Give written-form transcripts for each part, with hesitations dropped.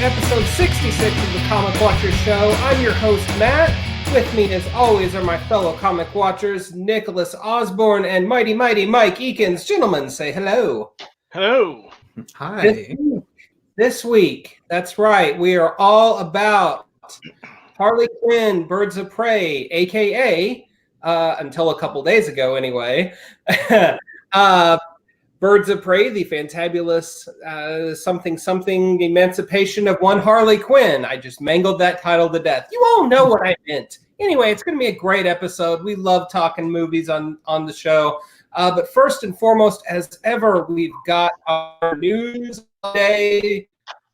episode 66 of the Comic Watchers Show. I'm your host, Matt. With me, as always, are my fellow comic watchers, Nicholas Osborne and mighty Mike Eakins. Gentlemen, say hello. Hello. Hi. This week, that's right, we are all about Harley Quinn, Birds of Prey, a.k.a., until a couple days ago anyway, Birds of Prey, the fantabulous something emancipation of one Harley Quinn. I just mangled that title to death. You all know what I meant. Anyway, it's going to be a great episode. We love talking movies on the show. But first and foremost, as ever, we've got our news day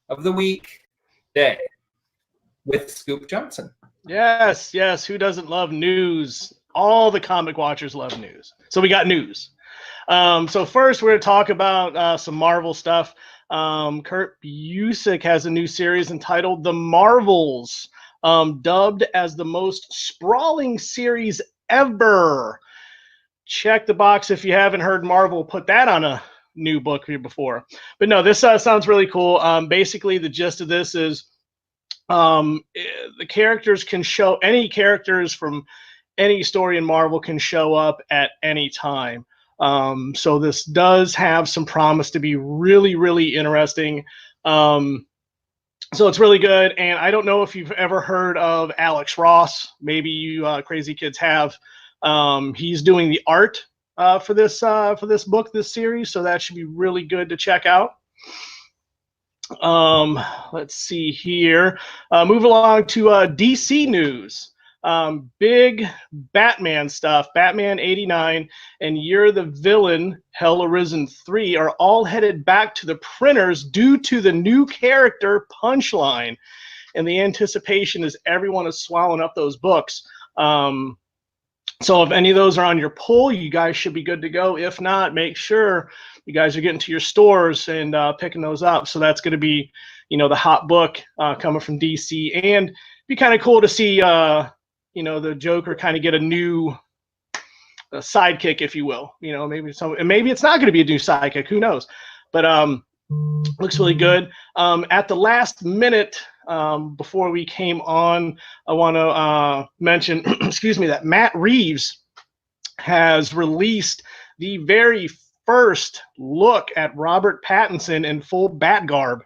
of the week day with Scoop Johnson. Yes. Who doesn't love news? All the comic watchers love news. So we got news. So first, we're going to talk about some Marvel stuff. Kurt Busiek has a new series entitled The Marvels, dubbed as the most sprawling series ever. Check the box if you haven't heard Marvel put that on a new book here before. But no, this sounds really cool. Basically, the gist of this is the characters can show, any characters from any story in Marvel can show up at any time. So this does have some promise to be really, really interesting. So it's really good. And I don't know if you've ever heard of Alex Ross. Maybe you crazy kids have. He's doing the art for this book, this series. So that should be really good to check out. Let's see here. Move along to DC news. Big Batman stuff. Batman 89 and You're the Villain, Hell Arisen 3 are all headed back to the printers due to the new character Punchline. And the anticipation is everyone is swallowing up those books. So if any of those are on your pull, you guys should be good to go. If not, make sure you guys are getting to your stores and picking those up. So that's going to be, the hot book coming from DC. And it'd be kind of cool to see the Joker kind of get a new sidekick, if you will. Maybe it's not going to be a new sidekick. Who knows? But looks really good. At the last minute, before we came on, I want to mention, excuse me, that Matt Reeves has released the very first look at Robert Pattinson in full Bat garb.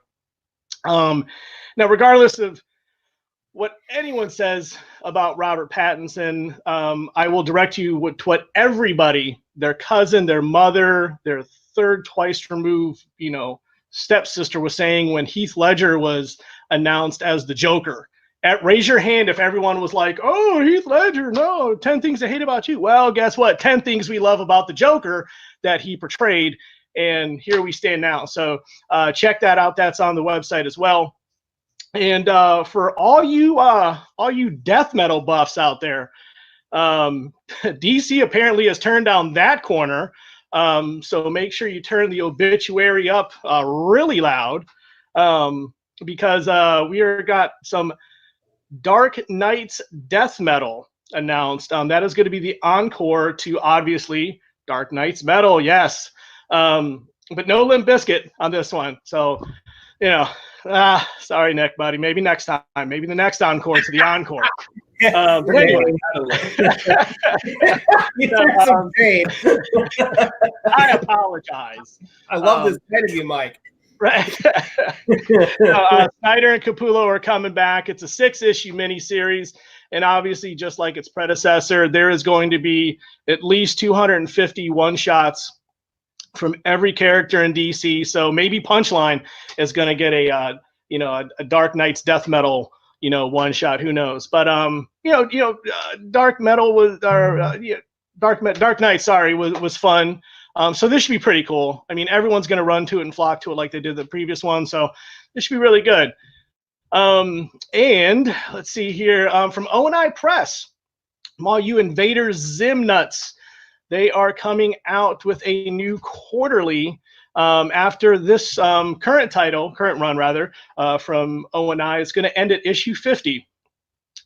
Now, regardless of what anyone says about Robert Pattinson, I will direct you to what everybody, their cousin, their mother, their third twice removed, stepsister was saying when Heath Ledger was announced as the Joker. Raise your hand if everyone was like, oh, Heath Ledger, no, 10 things I hate about you. Well, guess what? 10 things we love about the Joker that he portrayed. And here we stand now. So check that out. That's on the website as well. And for all you death metal buffs out there, DC apparently has turned down that corner. So make sure you turn the obituary up really loud, because we got some Dark Knight's death metal announced. That is going to be the encore to, obviously, Dark Knight's metal. Yes. But no Limp Bizkit on this one. So, sorry, Nick, buddy. Maybe next time. Maybe the next encore to the encore. But anyway. I apologize. I love this interview, Mike. Right. Snyder and Capullo are coming back. It's a 6-issue miniseries. And obviously, just like its predecessor, there is going to be at least 250 one-shots from every character in DC. So maybe Punchline is going to get a Dark Knight's death metal, one shot. Who knows? But Dark metal was Dark Knight. Sorry, was fun. So this should be pretty cool. I mean, everyone's going to run to it and flock to it like they did the previous one. So this should be really good. And let's see here, from O&I Press, all you Invader Zim nuts. They are coming out with a new quarterly after this current run from O&I. It's going to end at issue 50.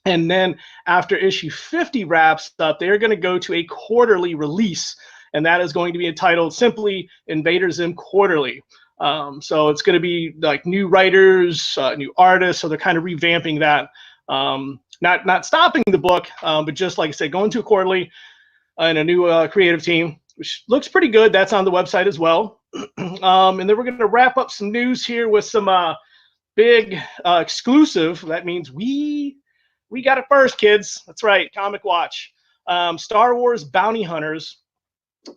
And then after issue 50 wraps up, they're going to go to a quarterly release. And that is going to be entitled simply Invader Zim Quarterly. So it's going to be like new writers, new artists. So they're kind of revamping that. Not stopping the book, but just like I said, going to a quarterly and a new creative team, which looks pretty good. That's on the website as well. And then we're going to wrap up some news here with some big exclusive. That means we got it first, kids. That's right. Comic Watch. Star Wars Bounty Hunters.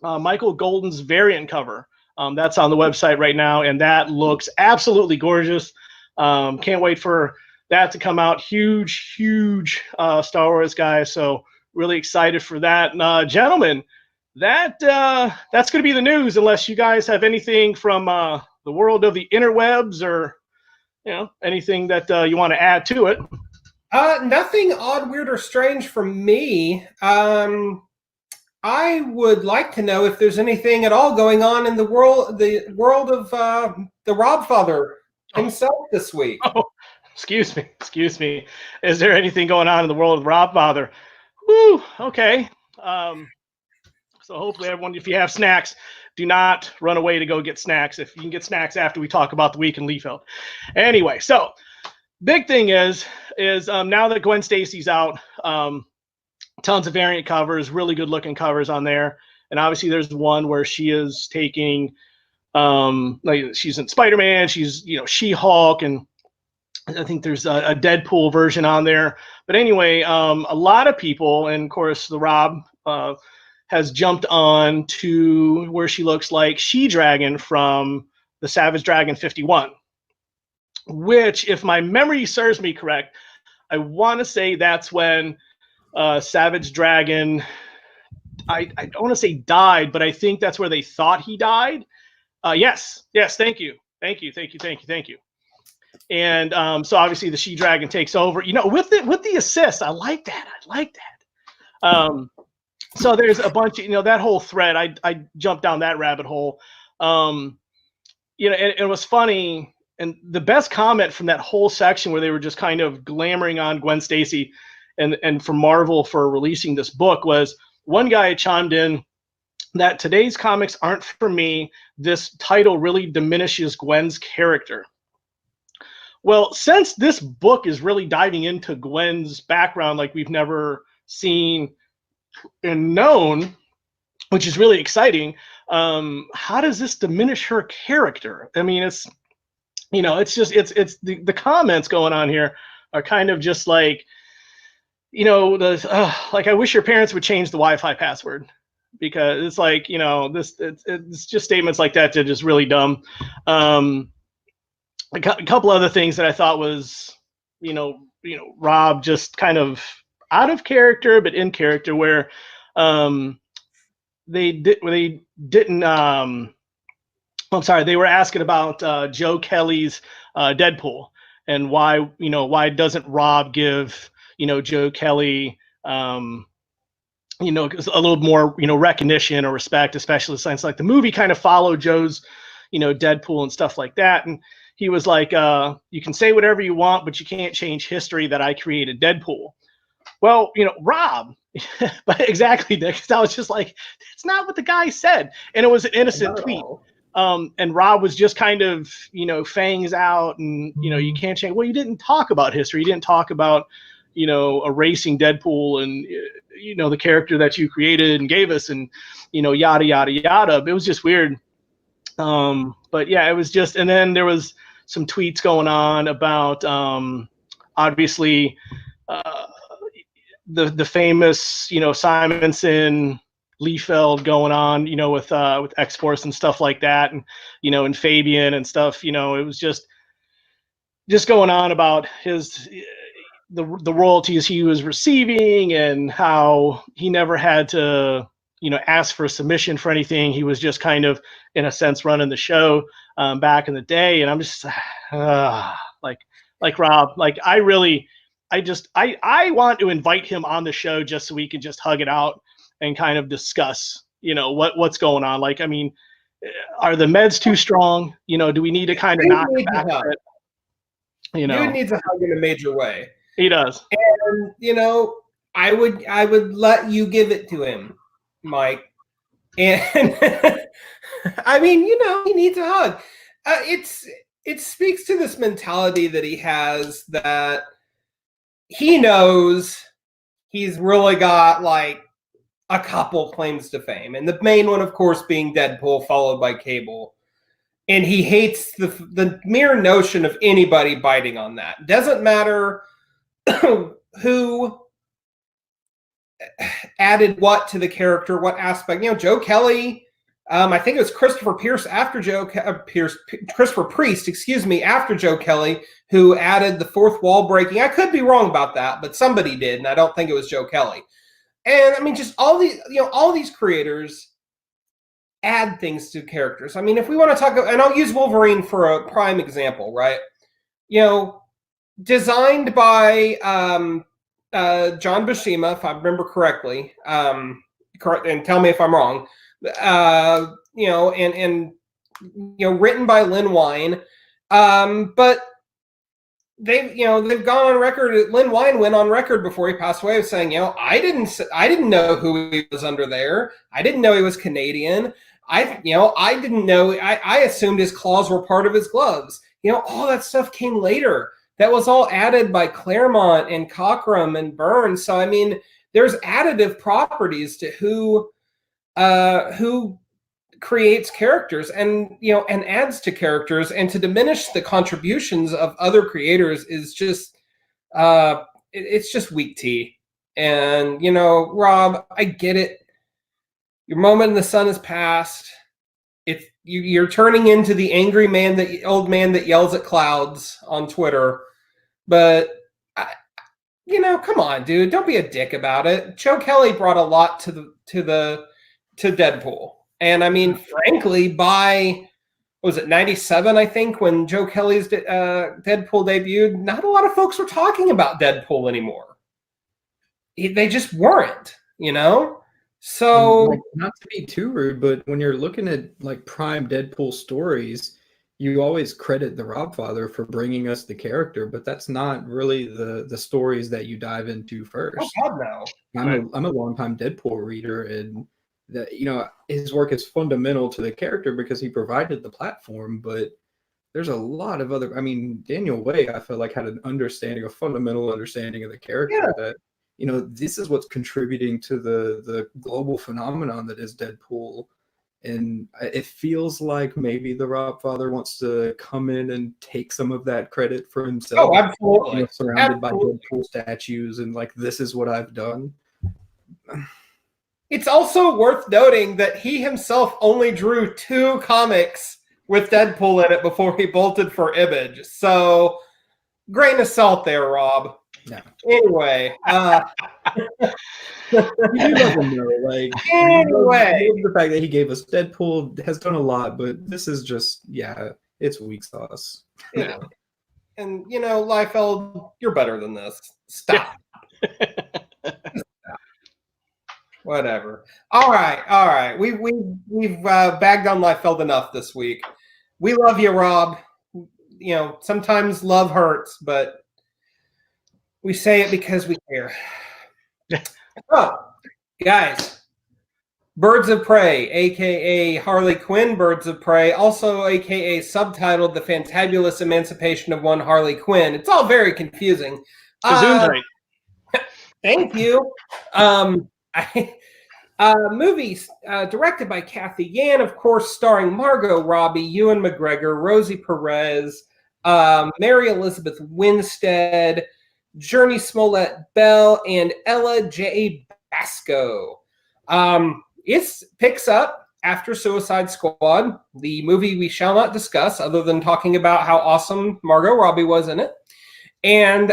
Michael Golden's variant cover. That's on the website right now, and that looks absolutely gorgeous. Can't wait for that to come out. Huge Star Wars guy. So really excited for that. And, gentlemen, that's going to be the news, unless you guys have anything from the world of the interwebs or anything that you want to add to it. Nothing odd, weird, or strange from me. I would like to know if there's anything at all going on in the world of the Rob Father himself this week. Oh, excuse me. Is there anything going on in the world of Rob Father? Woo, okay. So hopefully everyone, if you have snacks, do not run away to go get snacks. If you can get snacks after we talk about the week in Liefeld. Anyway, so big thing is now that Gwen Stacy's out, tons of variant covers, really good looking covers on there. And obviously there's one where she is taking, like she's in Spider-Man, she's, She-Hulk, and I think there's a Deadpool version on there. But anyway, a lot of people, and of course the Rob has jumped on to where she looks like She-Dragon from the Savage Dragon 51, which, if my memory serves me correct, I want to say that's when Savage Dragon, I don't want to say died, but I think that's where they thought he died. Yes, thank you. And so obviously the She-Dragon takes over, with the assist. I like that. So there's a bunch of, that whole thread, I jumped down that rabbit hole. And it was funny. And the best comment from that whole section where they were just kind of glamoring on Gwen Stacy and for Marvel for releasing this book was one guy chimed in that today's comics aren't for me. This title really diminishes Gwen's character. Well, since this book is really diving into Gwen's background like we've never seen and known, which is really exciting, how does this diminish her character? I mean, it's the comments going on here are kind of just like, like I wish your parents would change the Wi-Fi password, because it's like, it's just statements like that that are just really dumb. A couple other things that I thought was, Rob just kind of out of character but in character, where they were asking about Joe Kelly's Deadpool, and why doesn't Rob give Joe Kelly a little more recognition or respect, especially since like the movie kind of followed Joe's Deadpool and stuff like that. And he was like, you can say whatever you want, but you can't change history that I created Deadpool. Well, Rob, but exactly, Nick. I was just like, that's not what the guy said. And it was an innocent tweet. And Rob was just kind of, fangs out and, you can't change. Well, you didn't talk about history. You didn't talk about, erasing Deadpool and, the character that you created and gave us and, yada, yada, yada. It was just weird. But yeah, it was just, and then there was some tweets going on about, obviously, the famous, Simonson, Liefeld going on, with X-Force and stuff like that, and and Fabian and stuff. It was just going on about the royalties he was receiving and how he never had to ask for submission for anything. He was just kind of, in a sense, running the show back in the day. And I'm just like Rob, like I want to invite him on the show just so we can just hug it out and kind of discuss, what's going on. Like, I mean, are the meds too strong? Do we need to kind of knock back a bit? Dude needs a hug in a major way. He does. And, I would let you give it to him, Mike. And I mean, he needs a hug. it speaks to this mentality that he has, that he knows he's really got like a couple claims to fame, and the main one, of course, being Deadpool, followed by Cable. And he hates the mere notion of anybody biting on that. Doesn't matter who added what to the character, what aspect. You know, Joe Kelly. I think it was Christopher Priest, after Joe Kelly, who added the fourth wall breaking. I could be wrong about that, but somebody did, and I don't think it was Joe Kelly. And I mean, just all these creators add things to characters. I mean, if we want to talk, and I'll use Wolverine for a prime example, right? You know, designed by John Buscema, if I remember correctly, and tell me if I'm wrong. You know, and you know, written by Lynn Wein, but they've gone on record. Lynn Wein went on record before he passed away of saying, you know, I didn't know who he was under there. I didn't know he was Canadian. I didn't know. I assumed his claws were part of his gloves. You know, all that stuff came later. That was all added by Claremont and Cockrum and Byrne. So I mean, there's additive properties to who creates characters, and you know, and adds to characters, and to diminish the contributions of other creators is just it's just weak tea. And you know, Rob, I get it. Your moment in the sun has passed. You're turning into the angry man, the old man that yells at clouds on Twitter. But you know, come on, dude, don't be a dick about it. Joe Kelly brought a lot to Deadpool. And I mean, frankly, by, was it 97, I think, when Joe Kelly's Deadpool debuted, not a lot of folks were talking about Deadpool anymore. They just weren't, you know? So, like, not to be too rude, but when you're looking at like prime Deadpool stories, you always credit the Rob Father for bringing us the character, but that's not really the stories that you dive into first. Oh God, no. I'm a longtime Deadpool reader, and that, you know, his work is fundamental to the character because he provided the platform, but there's a lot of other, I mean, Daniel Way, I feel like, had a fundamental understanding of the character that, you know, this is what's contributing to the global phenomenon that is Deadpool. And it feels like maybe the Rob Father wants to come in and take some of that credit for himself. Oh, absolutely. You know, surrounded by Deadpool statues and like, this is what I've done. It's also worth noting that he himself only drew 2 comics with Deadpool in it before he bolted for Image. So, grain of salt there, Rob. No. Anyway, You love him though. Like, anyway, the fact that he gave us Deadpool has done a lot, but this is just, it's weak sauce. Yeah. And you know, Liefeld, you're better than this. Stop. Whatever. All right. We've bagged on Liefeld enough this week. We love you, Rob. You know, sometimes love hurts, but we say it because we care. Oh, guys, Birds of Prey, aka Harley Quinn Birds of Prey, also aka subtitled The Fantabulous Emancipation of One Harley Quinn. It's all very confusing. Thank you. Movies directed by Kathy Yan, of course, starring Margot Robbie, Ewan McGregor, Rosie Perez, Mary Elizabeth Winstead, Journey Smollett-Bell, and Ella J. Basco. It picks up after Suicide Squad, the movie we shall not discuss other than talking about how awesome Margot Robbie was in it. And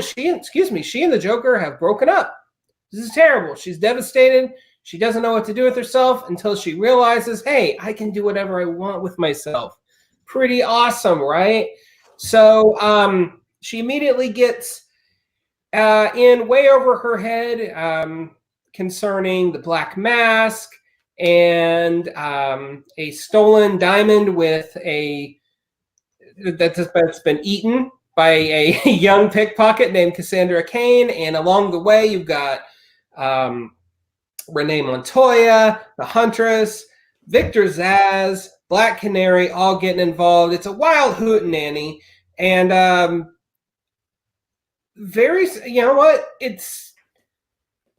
she and the Joker have broken up. This is terrible. She's devastated. She doesn't know what to do with herself until she realizes, hey, I can do whatever I want with myself. Pretty awesome, right? So she immediately gets in way over her head concerning the Black Mask and a stolen diamond that's been eaten by a young pickpocket named Cassandra Cain. And along the way, you've got Renee Montoya, the Huntress, Victor Zsasz, Black Canary all getting involved. It's a wild hootenanny, and you know what? It's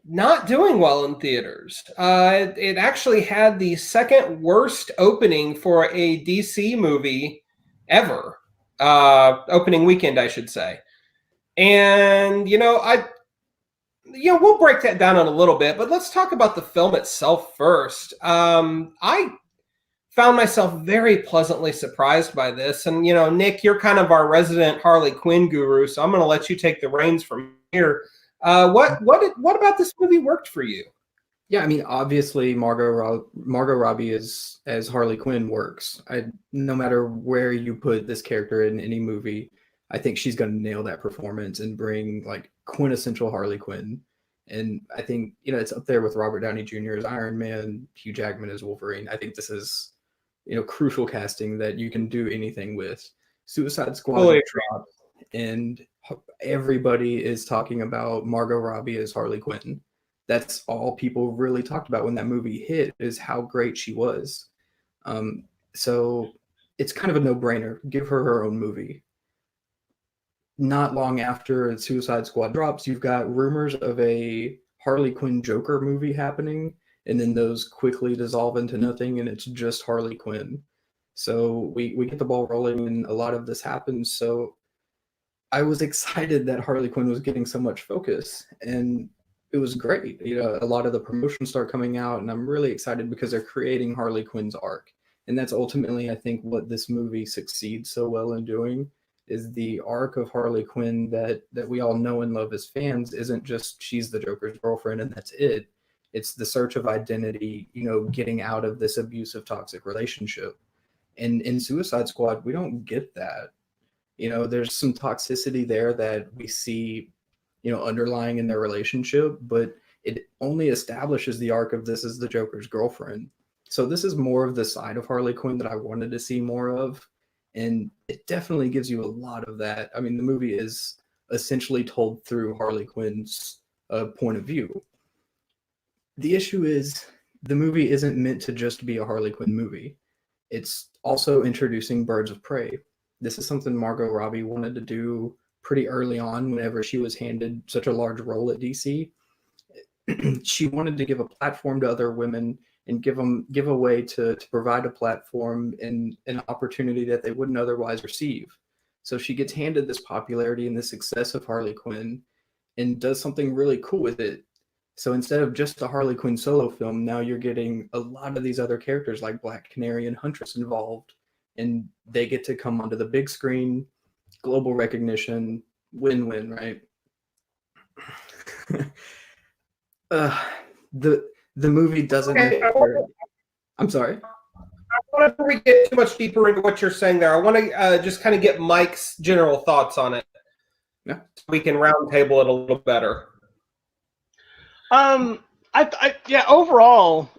not doing well in theaters. It actually had the second worst opening for a DC movie ever. Opening weekend, I should say. And, we'll break that down in a little bit, but let's talk about the film itself first. I found myself very pleasantly surprised by this. And, Nick, you're kind of our resident Harley Quinn guru, so I'm going to let you take the reins from here. What about this movie worked for you? Yeah, I mean, obviously, Margot Robbie as Harley Quinn works. No matter where you put this character in any movie, I think she's going to nail that performance and bring like quintessential Harley Quinn. And I think, it's up there with Robert Downey Jr. as Iron Man, Hugh Jackman as Wolverine. I think this is, crucial casting that you can do anything with. Suicide Squad dropped, and everybody is talking about Margot Robbie as Harley Quinn. That's all people really talked about when that movie hit, is how great she was. So it's kind of a no-brainer. Give her her own movie. Not long after Suicide Squad drops, you've got rumors of a Harley Quinn Joker movie happening, and then those quickly dissolve into nothing, and it's just Harley Quinn. So we get the ball rolling, and a lot of this happens. So I was excited that Harley Quinn was getting so much focus, and it was great. A lot of the promotions start coming out, and I'm really excited because they're creating Harley Quinn's arc. And that's ultimately, I think, what this movie succeeds so well in doing, is the arc of Harley Quinn that we all know and love as fans isn't just she's the Joker's girlfriend and that's it. It's the search of identity, getting out of this abusive, toxic relationship. And in Suicide Squad, we don't get that. There's some toxicity there that we see, underlying in their relationship, but it only establishes the arc of this is the Joker's girlfriend. So this is more of the side of Harley Quinn that I wanted to see more of. And it definitely gives you a lot of that. I mean, the movie is essentially told through Harley Quinn's point of view. The issue is the movie isn't meant to just be a Harley Quinn movie. It's also introducing Birds of Prey. This is something Margot Robbie wanted to do pretty early on whenever she was handed such a large role at DC. She wanted to give a platform to other women and give a way to provide a platform and an opportunity that they wouldn't otherwise receive. So she gets handed this popularity and the success of Harley Quinn and does something really cool with it. So instead of just a Harley Quinn solo film, now you're getting a lot of these other characters like Black Canary and Huntress involved, and they get to come onto the big screen, global recognition, win-win, right? The movie doesn't. Okay, I'm sorry. Before we get too much deeper into what you're saying there, I want to just kind of get Mike's general thoughts on it. Yeah, so we can roundtable it a little better. Overall,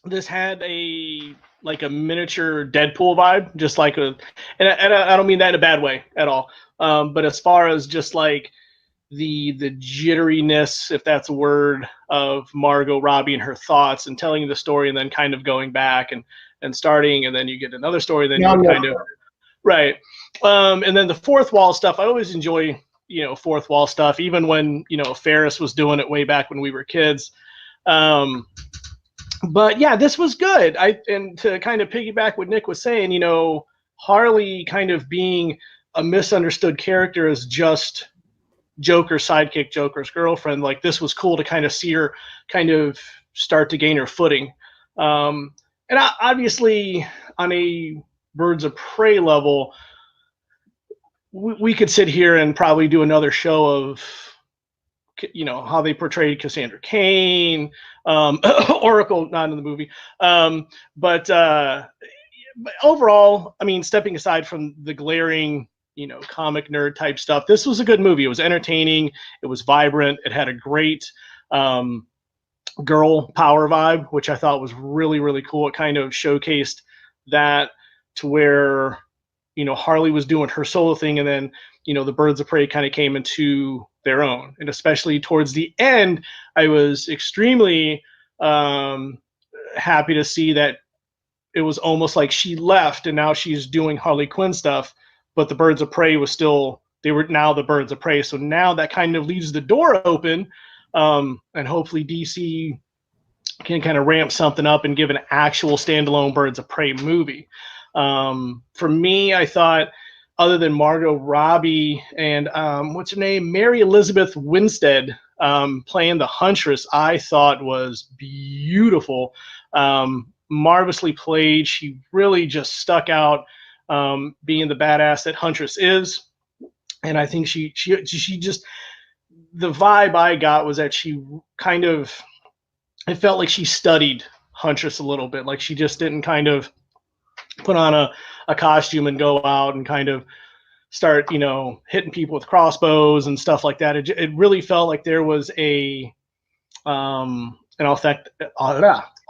this had a miniature Deadpool vibe, just like and I don't mean that in a bad way at all. But as far as just like the jitteriness, if that's a word, of Margot Robbie and her thoughts and telling the story and then kind of going back and starting, and then you get another story, then right. And then the fourth wall stuff, I always enjoy, fourth wall stuff, even when, Ferris was doing it way back when we were kids. But yeah, this was good. And to kind of piggyback what Nick was saying, Harley kind of being a misunderstood character as just Joker's sidekick, Joker's girlfriend, like this was cool to kind of see her kind of start to gain her footing. And obviously on a Birds of Prey level, we could sit here and probably do another show of, how they portrayed Cassandra Cain, Oracle, not in the movie. But overall, I mean, stepping aside from the glaring, comic nerd type stuff, this was a good movie. It was entertaining. It was vibrant. It had a great girl power vibe, which I thought was really, really cool. It kind of showcased that to where, Harley was doing her solo thing, and then, the Birds of Prey kind of came into their own. And especially towards the end, I was extremely happy to see that it was almost like she left and now she's doing Harley Quinn stuff, but the Birds of Prey was still, they were now the Birds of Prey. So now that kind of leaves the door open, and hopefully DC can kind of ramp something up and give an actual standalone Birds of Prey movie. For me, I thought, other than Margot Robbie and what's her name, Mary Elizabeth Winstead playing the Huntress, I thought was beautiful, marvelously played. She really just stuck out, being the badass that Huntress is, and I think she just, the vibe I got was that she kind of, it felt like she studied Huntress a little bit, like she just didn't kind of put on a costume and go out and kind of start, you know, hitting people with crossbows and stuff like that. It really felt like there was an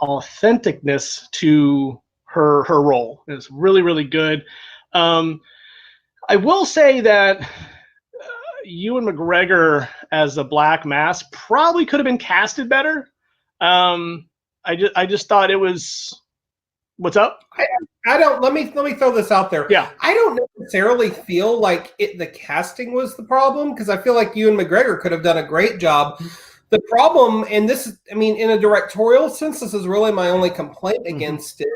authenticness to her role. It's really, really good. I will say that Ewan McGregor as the Black Mask probably could have been casted better. I just thought it was. What's up? I don't. Let me throw this out there. Yeah. I don't necessarily feel like the casting was the problem, because I feel like Ewan McGregor could have done a great job. The problem, and this is, I mean, in a directorial sense, this is really my only complaint against it.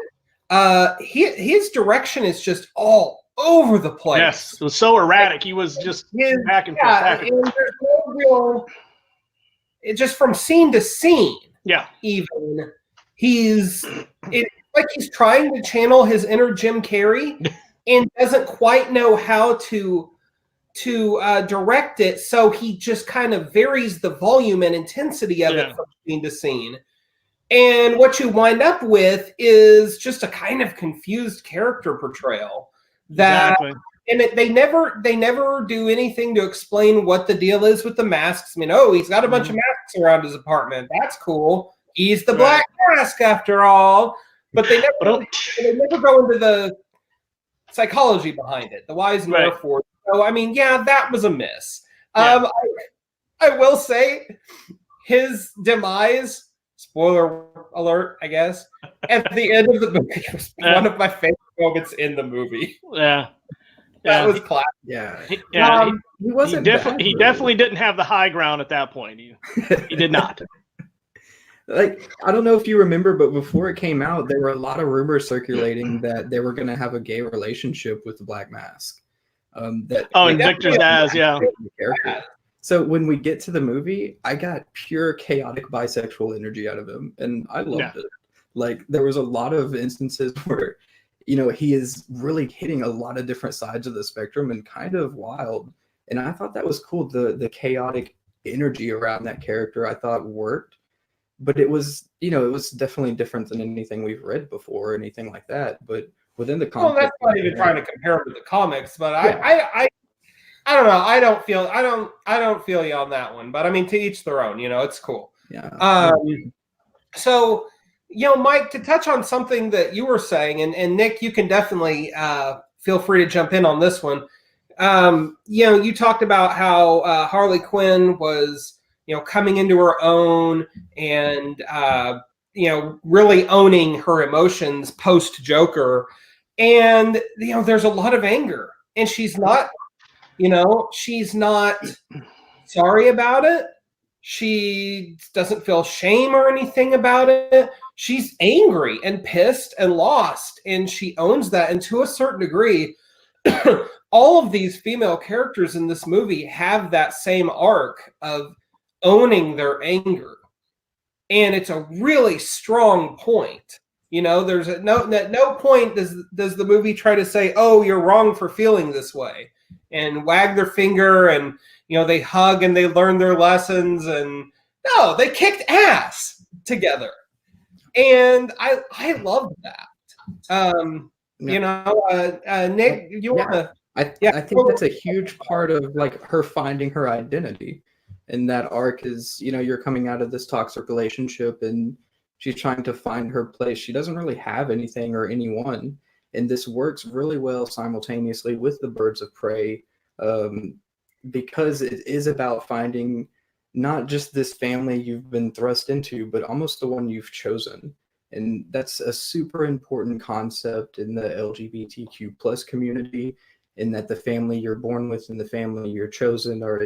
His direction is just all over the place. Yes, it was so erratic. He was just back and forth. Back and forth. And there's no real. It just from scene to scene. Yeah. Even he's like he's trying to channel his inner Jim Carrey and doesn't quite know how to direct it, so he just kind of varies the volume and intensity of it from scene to scene. And what you wind up with is just a kind of confused character portrayal. Exactly. And they never do anything to explain what the deal is with the masks. I mean, he's got a bunch of masks around his apartment. That's cool. He's the Black Mask after all. But they never go into the psychology behind it, the whys and wherefores. So, I mean, that was a miss. I will say his demise, spoiler alert, I guess, at the end of the movie was one of my favorite moments in the movie. Yeah. That was classic. Yeah. He wasn't. He definitely didn't have the high ground at that point. He did not. Like, I don't know if you remember, but before it came out, there were a lot of rumors circulating that they were going to have a gay relationship with the Black Mask. And Victor's Daz, character. So when we get to the movie, I got pure chaotic bisexual energy out of him, and I loved it. Like, there was a lot of instances where, you know, he is really hitting a lot of different sides of the spectrum and kind of wild. And I thought that was cool. The chaotic energy around that character, I thought worked. But it was, you know, it was definitely different than anything we've read before or anything like that. But within the comics, well, that's not even trying to compare it with the comics. But I don't know. I don't feel you on that one. But I mean, to each their own. You know, it's cool. Yeah. So, you know, Mike, to touch on something that you were saying, and Nick, you can definitely feel free to jump in on this one. You know, you talked about how Harley Quinn was, you know, coming into her own and, you know, really owning her emotions post Joker. And, you know, there's a lot of anger, and she's not sorry about it. She doesn't feel shame or anything about it. She's angry and pissed and lost, and she owns that. And to a certain degree, all of these female characters in this movie have that same arc of owning their anger, and it's a really strong point. You know, there's at no point does the movie try to say, "Oh, you're wrong for feeling this way," and wag their finger, and you know, they hug and they learn their lessons, and no, they kicked ass together, and I love that. You know, Nick, you want to? I think that's a huge part of like her finding her identity. And that arc is, you know, you're coming out of this toxic relationship and she's trying to find her place. She doesn't really have anything or anyone. And this works really well simultaneously with the Birds of Prey, because it is about finding not just this family you've been thrust into, but almost the one you've chosen. And that's a super important concept in the LGBTQ plus community, in that the family you're born with and the family you're chosen are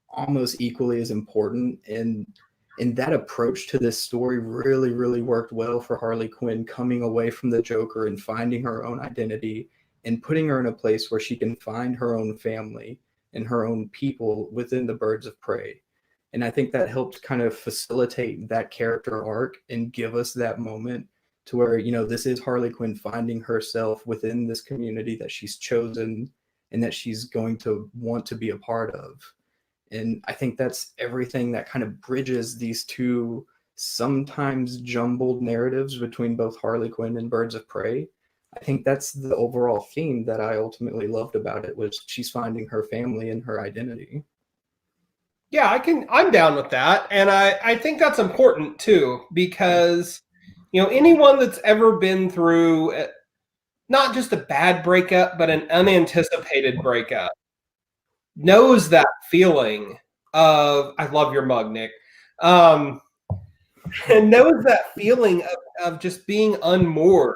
almost equally as important. And that approach to this story really, really worked well for Harley Quinn, coming away from the Joker and finding her own identity and putting her in a place where she can find her own family and her own people within the Birds of Prey. And I think that helped kind of facilitate that character arc and give us that moment to where, you know, this is Harley Quinn finding herself within this community that she's chosen and that she's going to want to be a part of. And I think that's everything that kind of bridges these two sometimes jumbled narratives between both Harley Quinn and Birds of Prey. I think that's the overall theme that I ultimately loved about it, was she's finding her family and her identity. Yeah, I'm down with that. And I think that's important too, because, you know, anyone that's ever been through not just a bad breakup, but an unanticipated breakup knows that feeling of, I love your mug, Nick, and knows that feeling of just being unmoored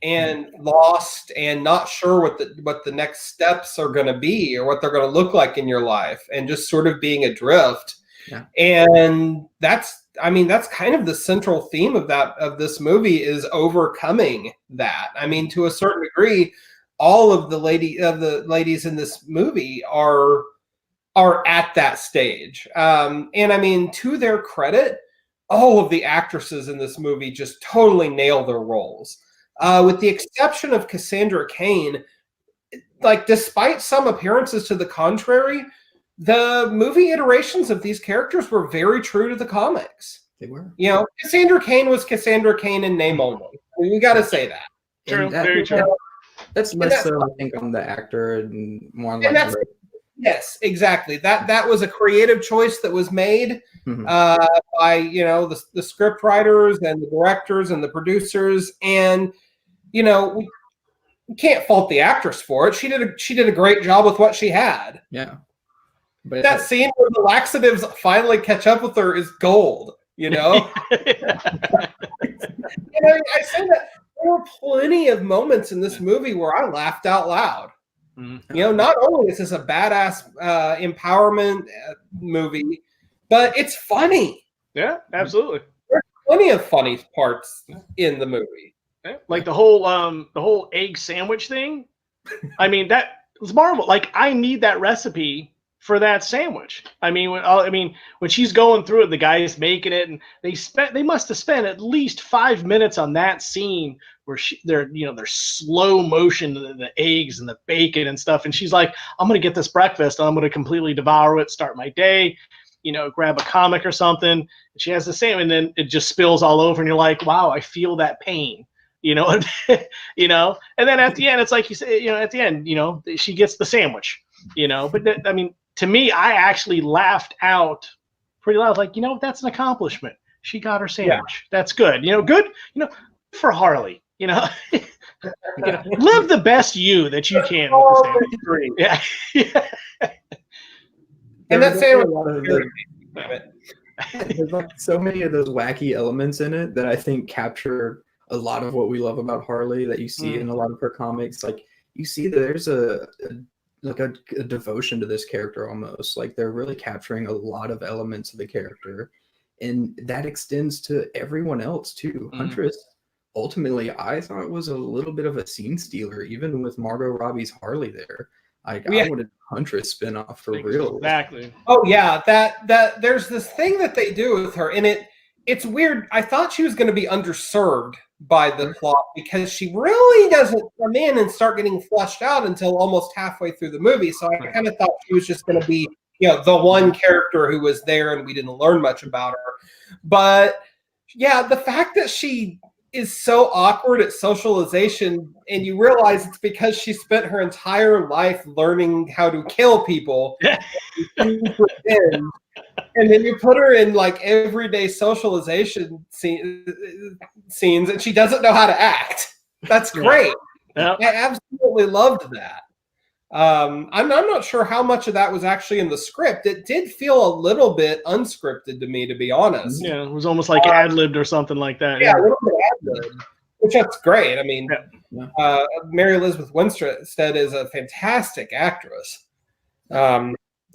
and lost and not sure what the next steps are going to be or what they're going to look like in your life, and just sort of being adrift. Yeah. And that's kind of the central theme of this movie, is overcoming that. I mean, to a certain degree, all of the ladies in this movie are at that stage. And I mean, to their credit, all of the actresses in this movie just totally nail their roles. With the exception of Cassandra Cain, like, despite some appearances to the contrary, the movie iterations of these characters were very true to the comics. They were. You know, Cassandra Cain was Cassandra Cain in name only. I mean, we got to say that. True, very true. That's less so, I think, on the actor and more on like. Yes, exactly. That was a creative choice that was made by, you know, the script writers and the directors and the producers, and, you know, we can't fault the actress for it. She did a great job with what she had. Yeah. But that scene where the laxatives finally catch up with her is gold, you know? You know, I say that there were plenty of moments in this movie where I laughed out loud. Mm-hmm. You know, not only is this a badass empowerment movie, but it's funny. Yeah, absolutely. There's plenty of funny parts in the movie. Like the whole egg sandwich thing. I mean, that was Marvel. Like, I need that recipe for that sandwich. I mean, when she's going through it, the guy's making it, and they must have spent at least 5 minutes on that scene where they're slow motion, the eggs and the bacon and stuff, and she's like, I'm gonna get this breakfast and I'm gonna completely devour it, start my day, you know, grab a comic or something. And she has the same, and then it just spills all over, and you're like, wow, I feel that pain. You know, you know, and then at the end, it's like you say, you know, at the end, you know, she gets the sandwich, you know, but I mean, to me, I actually laughed out pretty loud. Like, you know, that's an accomplishment. She got her sandwich. Yeah. That's good. You know, good, you know, for Harley, you know, live the best you that you can with the sandwich. Yeah. Yeah. And that sandwich. There's like so many of those wacky elements in it that I think capture a lot of what we love about Harley that you see in a lot of her comics. Like, you see that there's a devotion to this character almost. Like, they're really capturing a lot of elements of the character, and that extends to everyone else too. Huntress, ultimately, I thought was a little bit of a scene stealer, even with Margot Robbie's Harley there. I wanted Huntress spinoff for real. Exactly. Oh yeah, that there's this thing that they do with her, and it's weird. I thought she was going to be underserved by the plot, because she really doesn't come in and start getting fleshed out until almost halfway through the movie. So I kind of thought she was just going to be, you know, the one character who was there, and we didn't learn much about her. But yeah, the fact that she is so awkward at socialization, and you realize it's because she spent her entire life learning how to kill people. And then you put her in like everyday socialization scenes, and she doesn't know how to act. That's great. Yeah. I absolutely loved that. I'm not sure how much of that was actually in the script. It did feel a little bit unscripted to me, to be honest. Yeah, it was almost like ad-libbed or something like that. Yeah, a little bit good, which that's great. I mean, Yeah. Mary Elizabeth Winstead is a fantastic actress.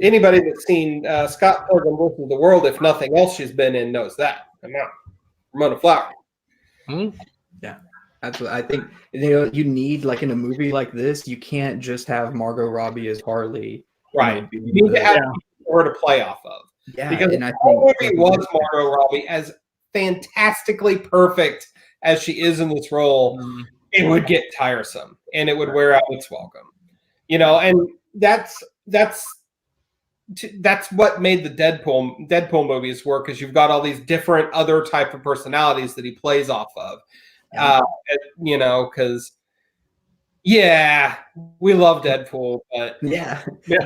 Anybody that's seen Scott Pilgrim vs. the World, if nothing else she's been in, knows that. I'm not Ramona Flower. Yeah, absolutely. I think you need, like, in a movie like this, you can't just have Margot Robbie as Harley. Right. You need to have her to play off of. Yeah, because and I the whole think movie was Margot Robbie, as fantastically perfect as she is in this role. It would get tiresome and it would wear out its welcome. And that's what made the Deadpool movies work, because you've got all these different other type of personalities that he plays off of. Because we love Deadpool, but but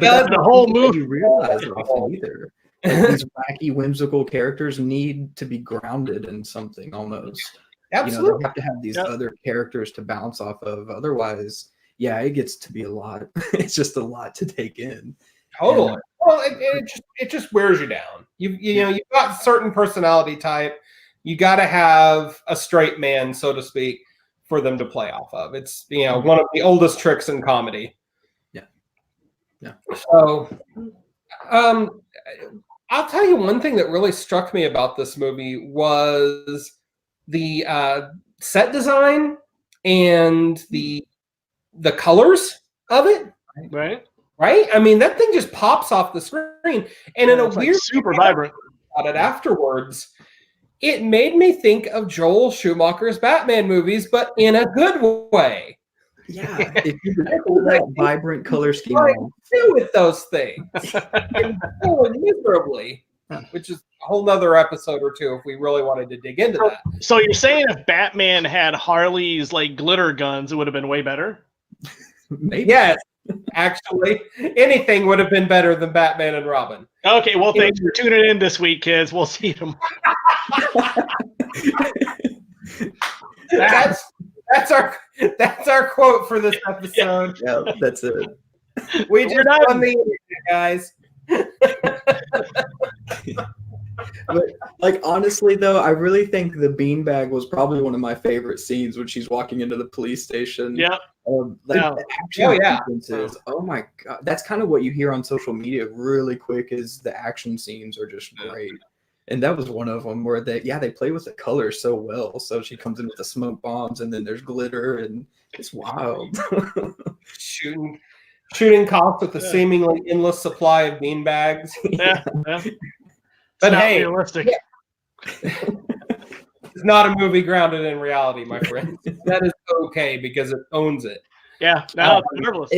that's the whole movie. You realize often either. Like, these wacky, whimsical characters need to be grounded in something almost. Absolutely. They have to have these other characters to bounce off of. Otherwise, it gets to be a lot. It's just a lot to take in. Totally. Well, it just wears you down. You've got certain personality type. You got to have a straight man, so to speak, for them to play off of. It's one of the oldest tricks in comedy. Yeah. So, I'll tell you one thing that really struck me about this movie was the set design and the colors of it. Right. I mean, that thing just pops off the screen, and in a weird, super vibrant. About it afterwards, it made me think of Joel Schumacher's Batman movies, but in a good way. Yeah, if you could pull that vibrant color scheme on. Do with those things, miserably, which is a whole nother episode or two if we really wanted to dig into that. So you're saying if Batman had Harley's like glitter guns, it would have been way better? Maybe. Yes. Actually, anything would have been better than Batman and Robin. Okay, well, thanks for tuning in this week, kids. We'll see you tomorrow. That's our quote for this episode. Yeah, that's it. We just won the internet, guys. But, like, honestly, though, I really think the beanbag was probably one of my favorite scenes when she's walking into the police station. Yeah. The action sequences. Oh my god, that's kind of what you hear on social media really quick. Is the action scenes are just great, and that was one of them where they play with the colors so well. So she comes in with the smoke bombs, and then there's glitter, and it's wild. shooting cops with a seemingly endless supply of beanbags. Yeah. But hey, realistic. It's not a movie grounded in reality, my friend. That is okay because it owns it. Yeah, no, it's marvelous.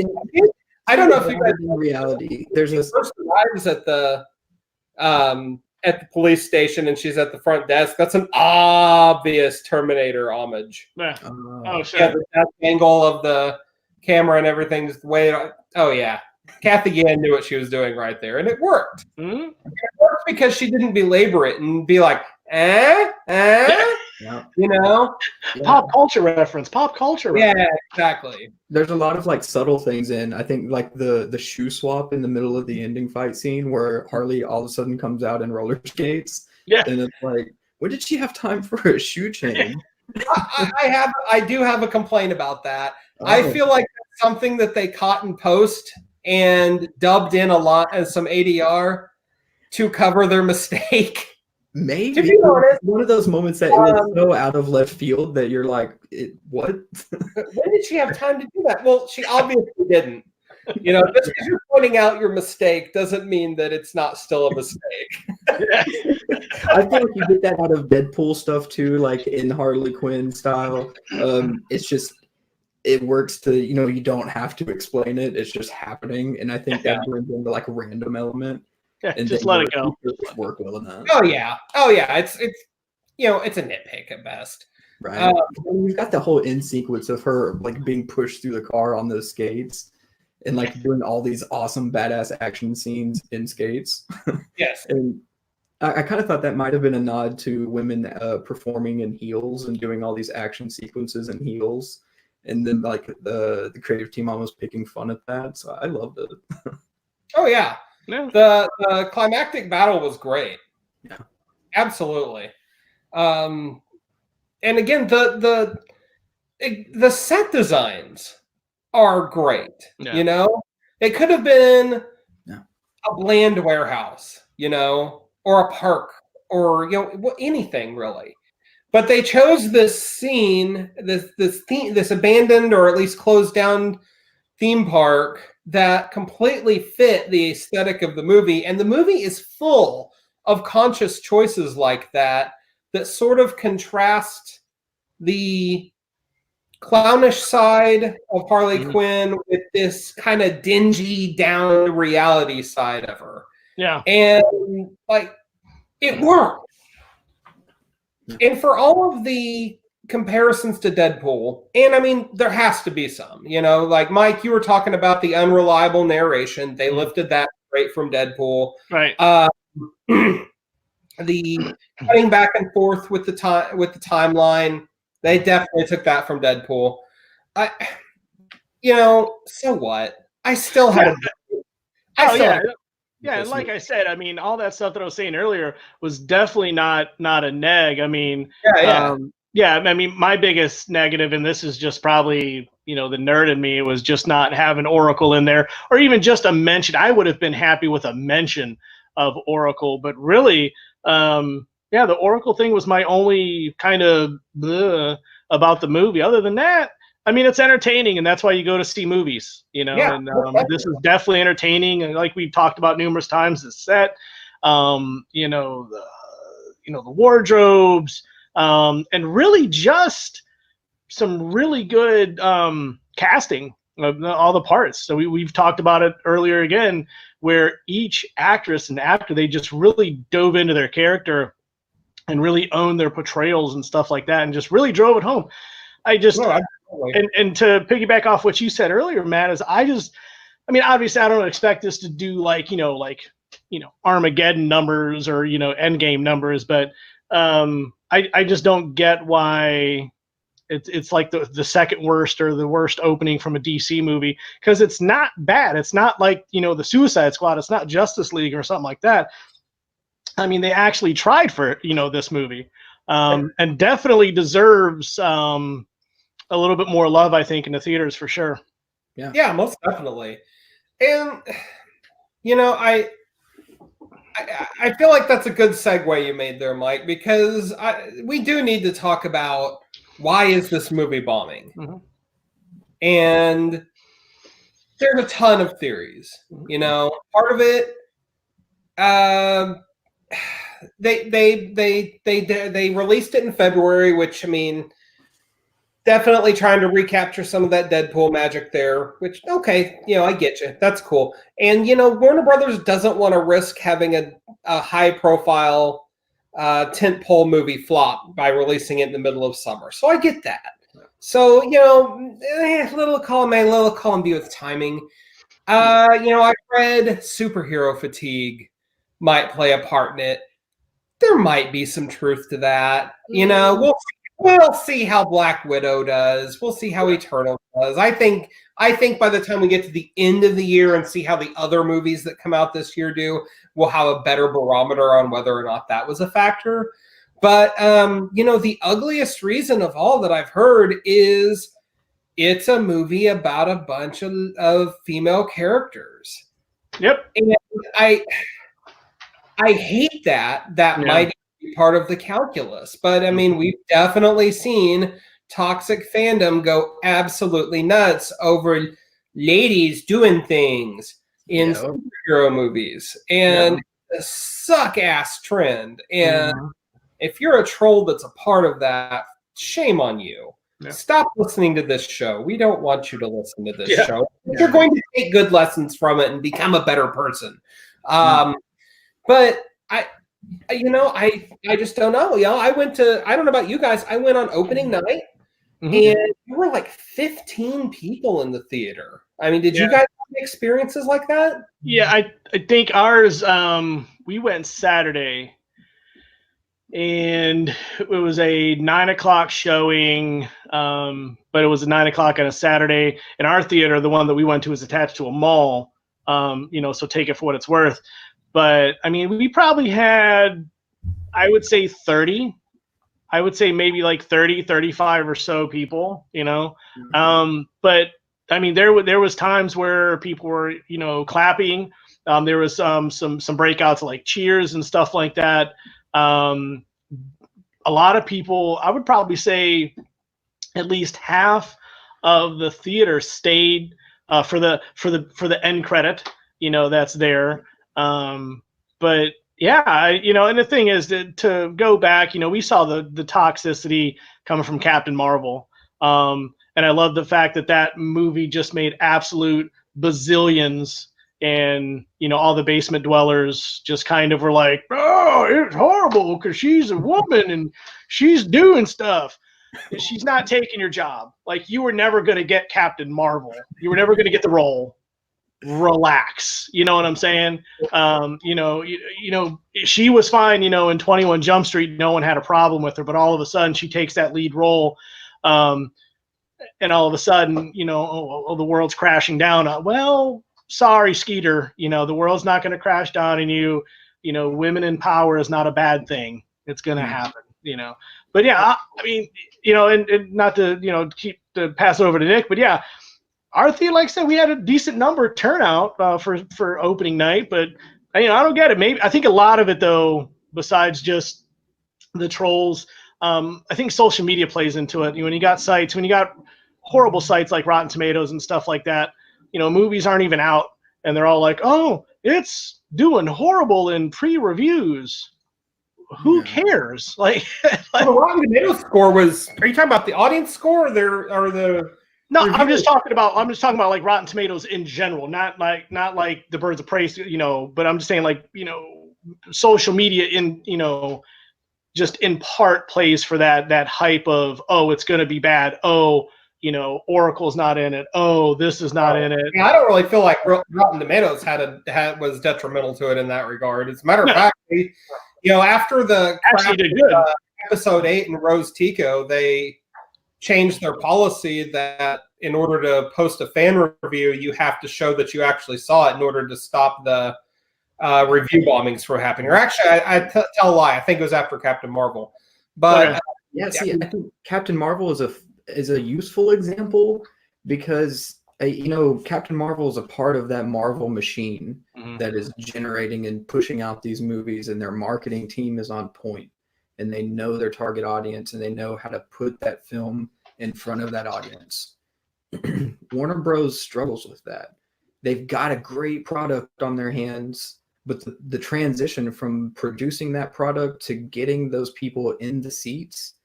I don't know if you guys in reality. There's this person arrives at the police station and she's at the front desk. That's an obvious Terminator homage. Yeah. Oh, sure. Yeah, the death angle of the camera and everything, just the way. Oh yeah, Kathy Yan knew what she was doing right there, and it worked. Mm-hmm. It worked because she didn't belabor it and be like, Pop culture reference. Yeah, exactly. There's a lot of like subtle things in. I think like the shoe swap in the middle of the ending fight scene where Harley all of a sudden comes out in roller skates. Yeah, and it's like, when did she have time for a shoe change? I do have a complaint about that. I feel like that's something that they caught in post and dubbed in a lot as some ADR to cover their mistake. Maybe to be honest, one of those moments that it was so out of left field that you're like, what? When did she have time to do that? Well, she obviously didn't. Just because you're pointing out your mistake doesn't mean that it's not still a mistake. I feel like you get that out of Deadpool stuff too, like in Harley Quinn style. It's just, it works to, you don't have to explain it. It's just happening. And I think that brings into like a random element. Yeah, and just let it go. Work well enough. Oh yeah. It's it's a nitpick at best. Right. We've got the whole end sequence of her like being pushed through the car on those skates and like doing all these awesome badass action scenes in skates. Yes. And I kind of thought that might have been a nod to women performing in heels and doing all these action sequences in heels. And then like the creative team almost picking fun at that. So I loved it. Oh yeah. Yeah. The climactic battle was great. Yeah. Absolutely. and again, the set designs are great. Yeah. You know, it could have been Yeah. a bland warehouse, you know, or a park, or you know, anything really. But they chose this scene, this abandoned or at least closed down theme park that completely fit the aesthetic of the movie, and the movie is full of conscious choices like that that sort of contrast the clownish side of Harley Mhm. Quinn with this kind of dingy down to reality side of her. Yeah. And like it worked. And for all of the comparisons to Deadpool, and I mean, there has to be some, you know, like Mike, you were talking about the unreliable narration. They lifted that straight from Deadpool. Right. The cutting back and forth with the timeline, they definitely took that from Deadpool. You know, so what? I still had Yeah, and like I said, I mean, all that stuff that I was saying earlier was definitely not a neg. I mean, I mean, my biggest negative, and this is just probably, you know, the nerd in me, was just not having Oracle in there, or even just a mention. I would have been happy with a mention of Oracle, but really, the Oracle thing was my only kind of about the movie. Other than that, I mean, it's entertaining, and that's why you go to see movies, you know. Yeah, and this is definitely entertaining, and like we've talked about numerous times, the set, you know, the wardrobes, and really just some really good casting of all the parts. So we've talked about it earlier again, where each actress and actor, they just really dove into their character and really owned their portrayals and stuff like that, and just really drove it home. And to piggyback off what you said earlier, Matt, is I mean, obviously I don't expect this to do like Armageddon numbers or, you know, Endgame numbers, but I just don't get why it's like the second worst or the worst opening from a DC movie, because it's not bad. It's not like, you know, the Suicide Squad. It's not Justice League or something like that. I mean, they actually tried for, you know, this movie, and definitely deserves a little bit more love, I think, in the theaters for sure. Yeah, most definitely. And you know, I feel like that's a good segue you made there, Mike, because we do need to talk about why is this movie bombing? Mm-hmm. And there's a ton of theories. You know, part of it, they released it in February, which, I mean, definitely trying to recapture some of that Deadpool magic there, which, okay, you know, I get you. That's cool. And, you know, Warner Brothers doesn't want to risk having a high-profile tentpole movie flop by releasing it in the middle of summer. So I get that. So, you know, little column A, little column B with timing. You know, I read superhero fatigue might play a part in it. There might be some truth to that. You know, we'll see how Black Widow does. We'll see how Eternal does. I think by the time we get to the end of the year and see how the other movies that come out this year do, we'll have a better barometer on whether or not that was a factor. But you know, the ugliest reason of all that I've heard is it's a movie about a bunch of female characters. Yep. And I hate that. That might be part of the calculus. But I mean, we've definitely seen toxic fandom go absolutely nuts over ladies doing things in superhero movies. And a suck-ass trend. And if you're a troll that's a part of that, shame on you. Yeah. Stop listening to this show. We don't want you to listen to this show. You're going to take good lessons from it and become a better person. But I just don't know. You know, I don't know about you guys. I went on opening night and there were like 15 people in the theater. I mean, did you guys have experiences like that? Yeah, I think ours, we went Saturday, and it was a 9:00 showing, but it was a 9:00 on a Saturday. And our theater, the one that we went to, is attached to a mall, you know, so take it for what it's worth. But I mean, we probably had, I would say 30 I would say maybe like 30, 35 or so people, but I mean, there was times where people were, clapping. There was some breakouts like cheers and stuff like that. A lot of people, I would probably say at least half of the theater stayed for the end credit, that's there. But yeah, and the thing is to go back, we saw the toxicity coming from Captain Marvel. And I love the fact that movie just made absolute bazillions, and all the basement dwellers just kind of were like, oh, it's horrible because she's a woman and she's doing stuff. She's not taking your job. Like, you were never going to get Captain Marvel. You were never going to get the role. Relax. You know what I'm saying? She was fine, in 21 Jump Street, no one had a problem with her, but all of a sudden she takes that lead role. And all of a sudden, the world's crashing down. Well, sorry, Skeeter, the world's not going to crash down on you. Women in power is not a bad thing. It's going to happen, But yeah, I mean, and not to, keep to pass it over to Nick, but yeah, our theater, like I said, we had a decent number turnout for opening night, but I don't get it. Maybe I think a lot of it though, besides just the trolls, I think social media plays into it. When you got horrible sites like Rotten Tomatoes and stuff like that, movies aren't even out and they're all like, oh, it's doing horrible in pre-reviews. Who cares? Like the Rotten Tomatoes score was. Are you talking about the audience score or the? No, reviews? I'm just talking about like Rotten Tomatoes in general, not like the Birds of Prey, But I'm just saying, like, social media in just in part plays for that hype of, oh, it's going to be bad. Oh, Oracle's not in it. Oh, this is not in it. Yeah, I don't really feel like Rotten Tomatoes was detrimental to it in that regard. As a matter of fact, after the episode 8 in Rose Tico, they changed their policy that in order to post a fan review, you have to show that you actually saw it in order to stop the review bombings from happening. Or actually, I tell a lie. I think it was after Captain Marvel. But I think Captain Marvel is a useful example because Captain Marvel is a part of that Marvel machine that is generating and pushing out these movies, and their marketing team is on point, and they know their target audience, and they know how to put that film in front of that audience. Warner Bros. Struggles with that. They've got a great product on their hands, but the transition from producing that product to getting those people in the seats,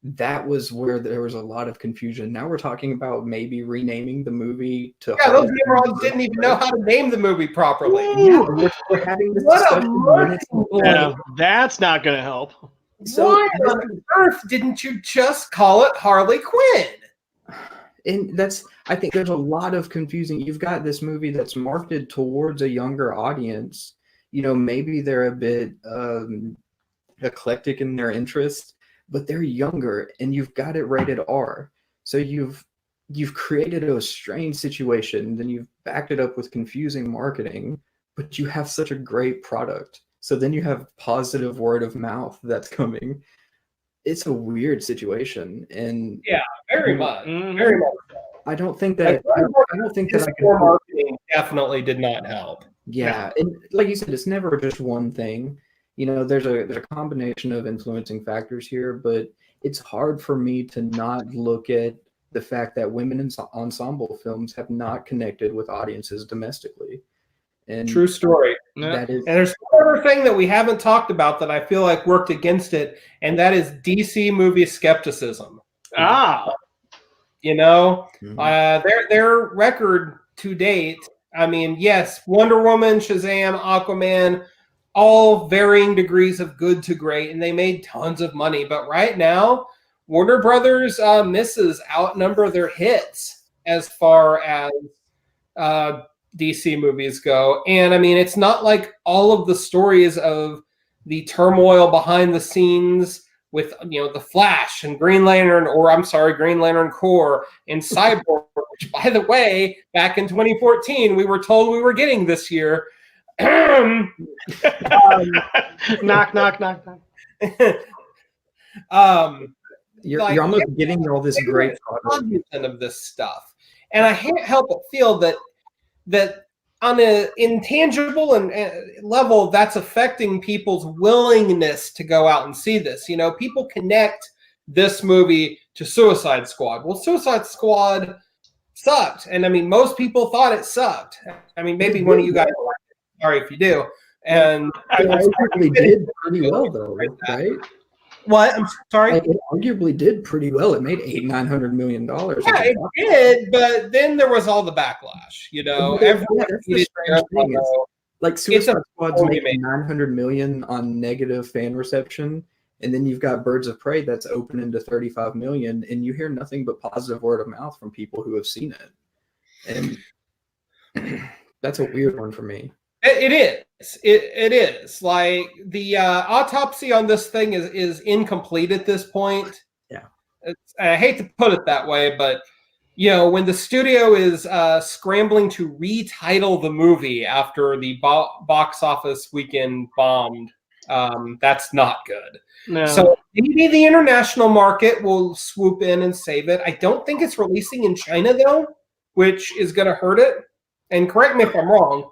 that was where there was a lot of confusion. Now we're talking about maybe renaming the movie to. Yeah, those morons didn't even know how to name the movie properly. Yeah, we're having this discussion. Yeah, that's not going to help. So, why on earth didn't you just call it Harley Quinn? And I think there's a lot of confusing. You've got this movie that's marketed towards a younger audience. Maybe they're a bit eclectic in their interests, but they're younger, and you've got it rated R. So you've created a strange situation, then you've backed it up with confusing marketing, but you have such a great product. So then you have positive word of mouth that's coming. It's a weird situation, and yeah, very much, very much. I don't think that marketing definitely did not help. Yeah, and like you said, it's never just one thing. There's a combination of influencing factors here, but it's hard for me to not look at the fact that women in ensemble films have not connected with audiences domestically. And true story. That is, and there's one other thing that we haven't talked about that I feel like worked against it, and that is DC movie skepticism. Their record to date. I mean, yes, Wonder Woman, Shazam, Aquaman, all varying degrees of good to great, and they made tons of money. But right now, Warner Brothers misses outnumber their hits as far as DC movies go. And I mean, it's not like all of the stories of the turmoil behind the scenes with, the Flash and Green Lantern Corps and Cyborg, which, by the way, back in 2014, we were told we were getting this year. Knock, knock, knock, knock. You're almost getting all this great cognizant of this stuff, and I can't help but feel that on an intangible and level, that's affecting people's willingness to go out and see this. You know, people connect this movie to Suicide Squad. Well, Suicide Squad sucked, and I mean, most people thought it sucked. I mean, maybe one of you guys. Sorry if you do. And it arguably did pretty well, though, right? What? I'm sorry. It arguably did pretty well. It made $800-900 million. Yeah, it did, but then there was all the backlash. You know, like Suicide Squad's making $900 million on negative fan reception, and then you've got Birds of Prey that's opening to $35 million, and you hear nothing but positive word of mouth from people who have seen it, and that's a weird one for me. It is. It is. Like the autopsy on this thing is incomplete at this point. Yeah. I hate to put it that way, but you know, when the studio is scrambling to retitle the movie after the box office weekend bombed, that's not good. No. So maybe the international market will swoop in and save it. I don't think it's releasing in China though, which is going to hurt it. And correct me if I'm wrong.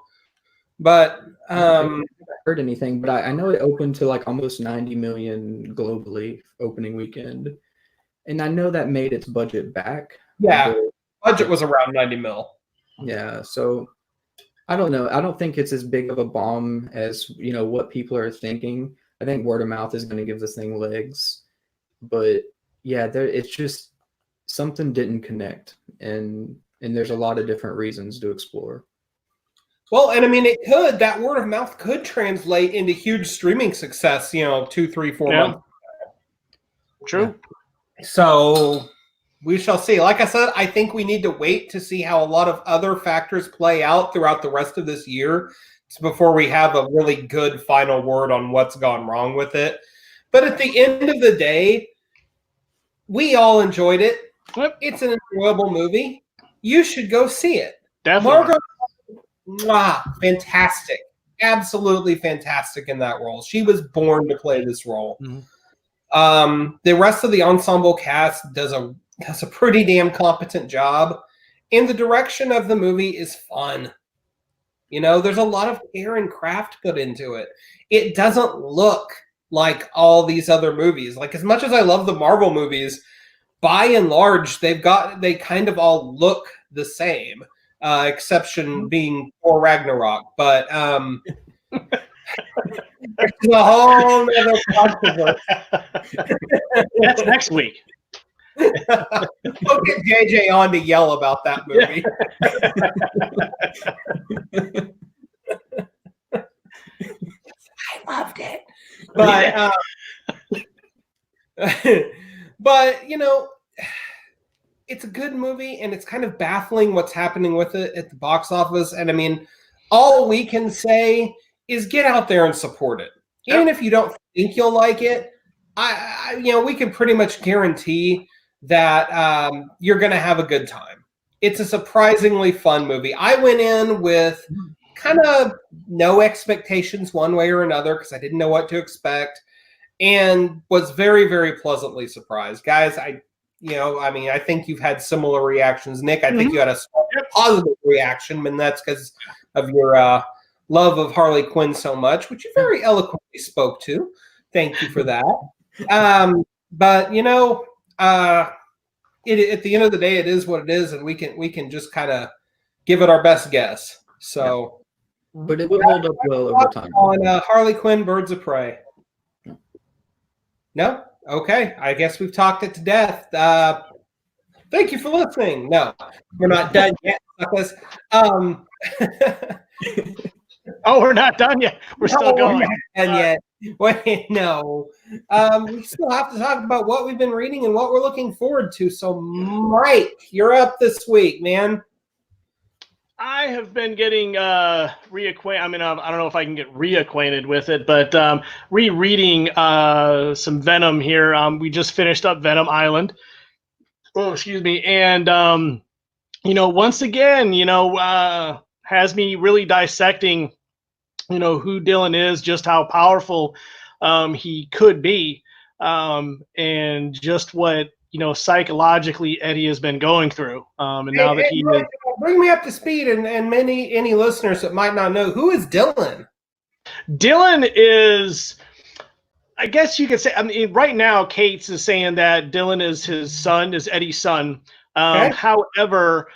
But I haven't heard anything, but I know it opened to like almost 90 million globally opening weekend, and I know that made its budget back. Yeah, budget was around 90 mil. Yeah, so I don't know. I don't think it's as big of a bomb as what people are thinking. I think word of mouth is going to give this thing legs, but yeah, it's just something didn't connect, and there's a lot of different reasons to explore. Well, and I mean, that word of mouth could translate into huge streaming success, 2, 3, 4 months. True. So we shall see. Like I said, I think we need to wait to see how a lot of other factors play out throughout the rest of this year before we have a really good final word on what's gone wrong with it. But at the end of the day, we all enjoyed it. Yep. It's an enjoyable movie. You should go see it. Definitely. Margot, fantastic, absolutely fantastic in that role. She was born to play this role. Mm-hmm. The rest of the ensemble cast does a pretty damn competent job, and the direction of the movie is fun. There's a lot of care and craft put into it. It doesn't look like all these other movies. Like, as much as I love the Marvel movies, by and large, they kind of all look the same. Exception being Thor Ragnarok, but there's a whole other controversy. That's next week. We'll get JJ on to yell about that movie. I loved it, but it's a good movie, and it's kind of baffling what's happening with it at the box office. And I mean, all we can say is get out there and support it. Even if you don't think you'll like it, we can pretty much guarantee that you're going to have a good time. It's a surprisingly fun movie. I went in with kind of no expectations one way or another because I didn't know what to expect, and was very, very pleasantly surprised. Guys, I think you've had similar reactions. Nick, I think you had a positive reaction, and that's because of your love of Harley Quinn so much, which you very eloquently spoke to. Thank you for that. But at the end of the day, it is what it is, and we can just kind of give it our best guess. So, but it will hold up well over time. On Harley Quinn, Birds of Prey. No? Okay, I guess we've talked it to death. Thank you for listening. No, we're not done yet. We're not done yet. We're still going. We're not done yet. Wait, no. We still have to talk about what we've been reading and what we're looking forward to. So, Mike, you're up this week, man. I have been getting reacquainted. I mean, I don't know if I can get reacquainted with it, but rereading some Venom here. We just finished up Venom Island. Oh, excuse me. And, once again, has me really dissecting, who Dylan is, just how powerful he could be. and just what psychologically Eddie has been going through. And now that he is, bring me up to speed, and any listeners that might not know, who is Dylan? Dylan is, I guess you could say, I mean, right now Kate's is saying that Dylan is his son, is Eddie's son. Okay. However,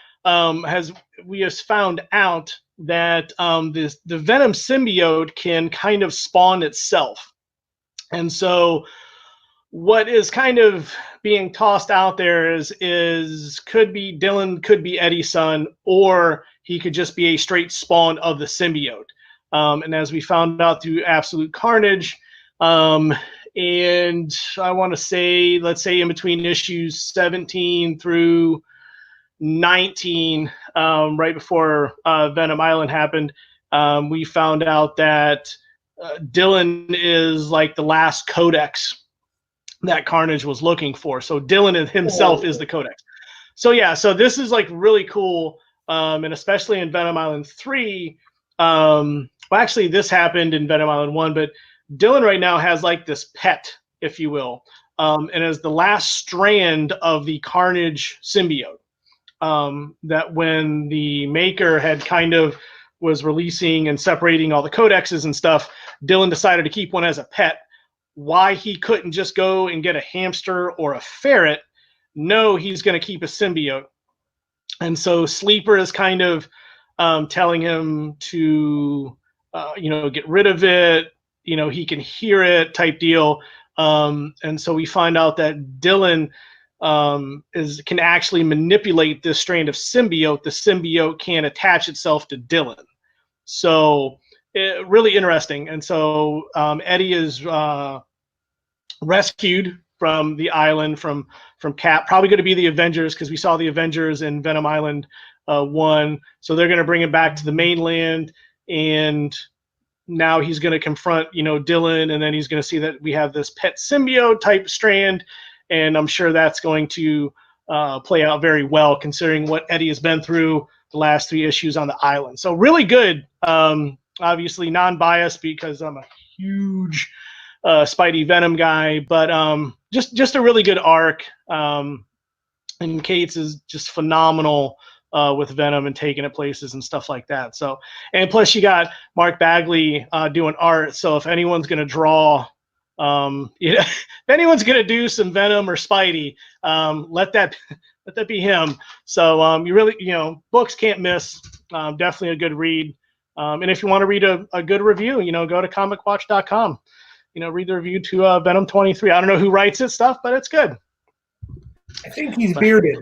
we have found out that the Venom symbiote can kind of spawn itself. And so what is kind of being tossed out there is could be Dylan, could be Eddie's son, or he could just be a straight spawn of the symbiote. And as we found out through Absolute Carnage, and I want to say, let's say in between issues 17 through 19, right before Venom Island happened, we found out that Dylan is like the last codex that Carnage was looking for. So Dylan himself is the codex. So yeah, so this is like really cool, and especially in Venom Island 3. Well, actually, this happened in Venom Island 1, but Dylan right now has like this pet, if you will, and is the last strand of the Carnage symbiote. That when the maker had kind of was releasing and separating all the codexes and stuff, Dylan decided to keep one as a pet. Why he couldn't just go and get a hamster or a ferret? No, he's going to keep a symbiote. And so Sleeper is kind of telling him to, get rid of it. He can hear it type deal. And so we find out that Dylan can actually manipulate this strand of symbiote. The symbiote can attach itself to Dylan. So really interesting. And so Eddie is rescued from the island from Cap. Probably going to be the Avengers, because we saw the Avengers in Venom Island 1. So they're going to bring him back to the mainland, and now he's going to confront Dylan, and then he's going to see that we have this pet symbiote type strand, and I'm sure that's going to play out very well considering what Eddie has been through the last 3 issues on the island. So really good. Obviously non-biased because I'm a huge Spidey Venom guy, but just a really good arc. And Cates is just phenomenal with Venom and taking it places and stuff like that. So, and plus you got Mark Bagley doing art. So if anyone's going to draw, if anyone's going to do some Venom or Spidey, let that be him. So you really, books can't miss. Definitely a good read. And if you want to read a good review, go to comicwatch.com. Read the review to Venom 23. I don't know who writes it stuff, but it's good. I think he's bearded.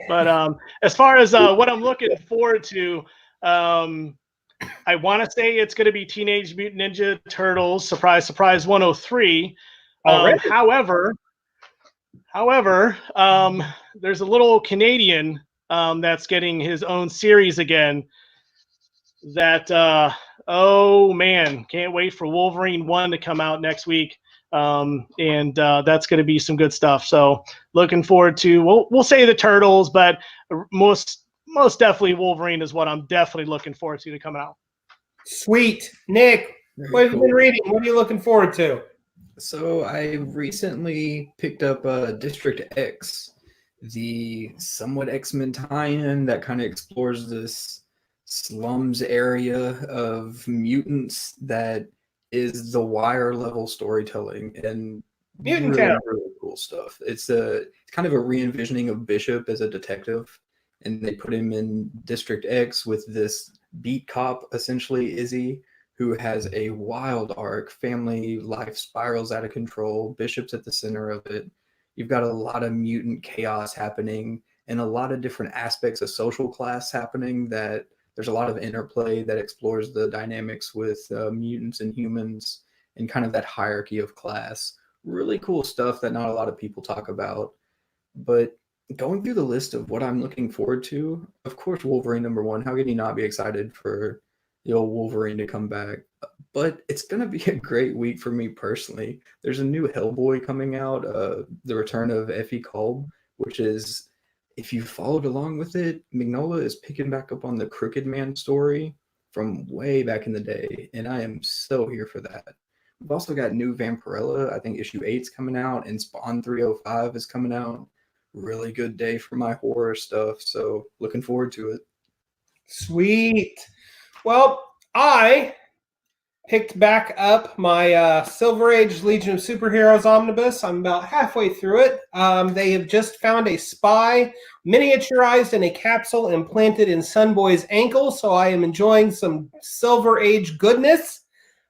But as far as what I'm looking forward to, I want to say it's going to be Teenage Mutant Ninja Turtles, surprise, surprise, 103. However, there's a little Canadian that's getting his own series again. That oh man, can't wait for Wolverine 1 to come out next week. And that's going to be some good stuff. So looking forward to, we'll say the Turtles, but most definitely Wolverine is what I'm definitely looking forward to coming out. Sweet. Nick, what have you been reading? What are you looking forward to? So I recently picked up District X, the somewhat X-Men tie-in that kind of explores this slums area of mutants that is the Wire level storytelling and Mutant really, Town. really cool stuff. It's kind of a re-envisioning of Bishop as a detective, and they put him in District X with this beat cop, essentially Izzy, who has a wild arc. Family life spirals out of control. Bishop's at the center of it. You've got a lot of mutant chaos happening and a lot of different aspects of social class happening that there's a lot of interplay that explores the dynamics with mutants and humans and kind of that hierarchy of class. Really cool stuff that not a lot of people talk about. But going through the list of what I'm looking forward to, of course, Wolverine #1. How can you not be excited for the old Wolverine to come back? But it's going to be a great week for me personally. There's a new Hellboy coming out, the return of Effie Kolb, which is, if you followed along with it, Mignola is picking back up on the Crooked Man story from way back in the day, and I am so here for that. We've also got new Vampirella. I think issue 8's coming out, and Spawn 305 is coming out. Really good day for my horror stuff, so looking forward to it. Sweet. Well, I picked back up my Silver Age Legion of Superheroes omnibus. I'm about halfway through it. They have just found a spy miniaturized in a capsule implanted in Sunboy's ankle, so I am enjoying some Silver Age goodness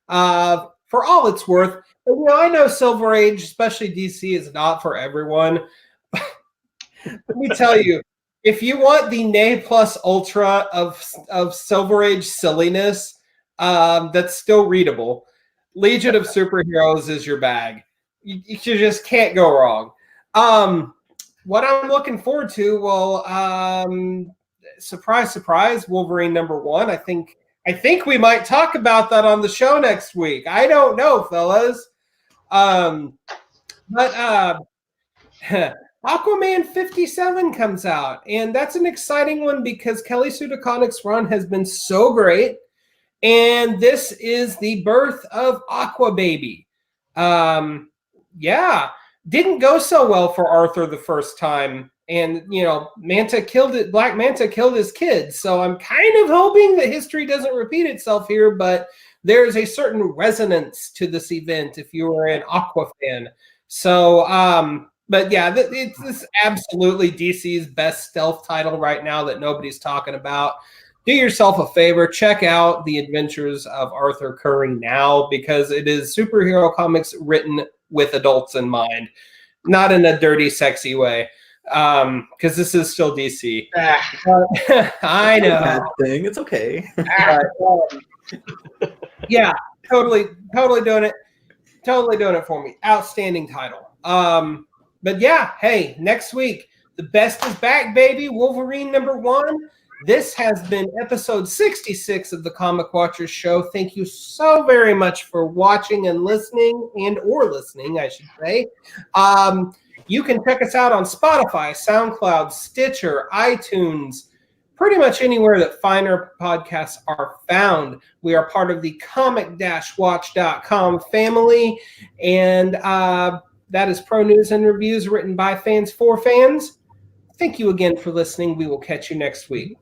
for all it's worth. But, I know Silver Age, especially DC, is not for everyone. Let me tell you, if you want the Ne Plus Ultra of Silver Age silliness, that's still readable, Legion of Superheroes is your bag. You just can't go wrong. What I'm looking forward to, surprise, surprise, Wolverine #1. I think we might talk about that on the show next week. I don't know, fellas. But Aquaman 57 comes out, and that's an exciting one because Kelly Sue DeConnick's run has been so great. And this is the birth of Aqua Baby. Yeah, didn't go so well for Arthur the first time. And, Manta killed it. Black Manta killed his kids. So I'm kind of hoping that history doesn't repeat itself here, but there's a certain resonance to this event if you are an Aqua fan. So, but yeah, it's absolutely DC's best stealth title right now that nobody's talking about. Do yourself a favor, check out The Adventures of Arthur Curry now, because it is superhero comics written with adults in mind, not in a dirty, sexy way, because this is still DC. I know. Bad thing. It's okay. Yeah, totally doing it. Totally doing it for me. Outstanding title. But yeah, hey, next week, the best is back, baby. Wolverine #1. This has been episode 66 of the Comic Watchers Show. Thank you so very much for watching and listening, I should say. You can check us out on Spotify, SoundCloud, Stitcher, iTunes, pretty much anywhere that finer podcasts are found. We are part of the comic-watch.com family, and that is pro news and reviews written by fans for fans. Thank you again for listening. We will catch you next week.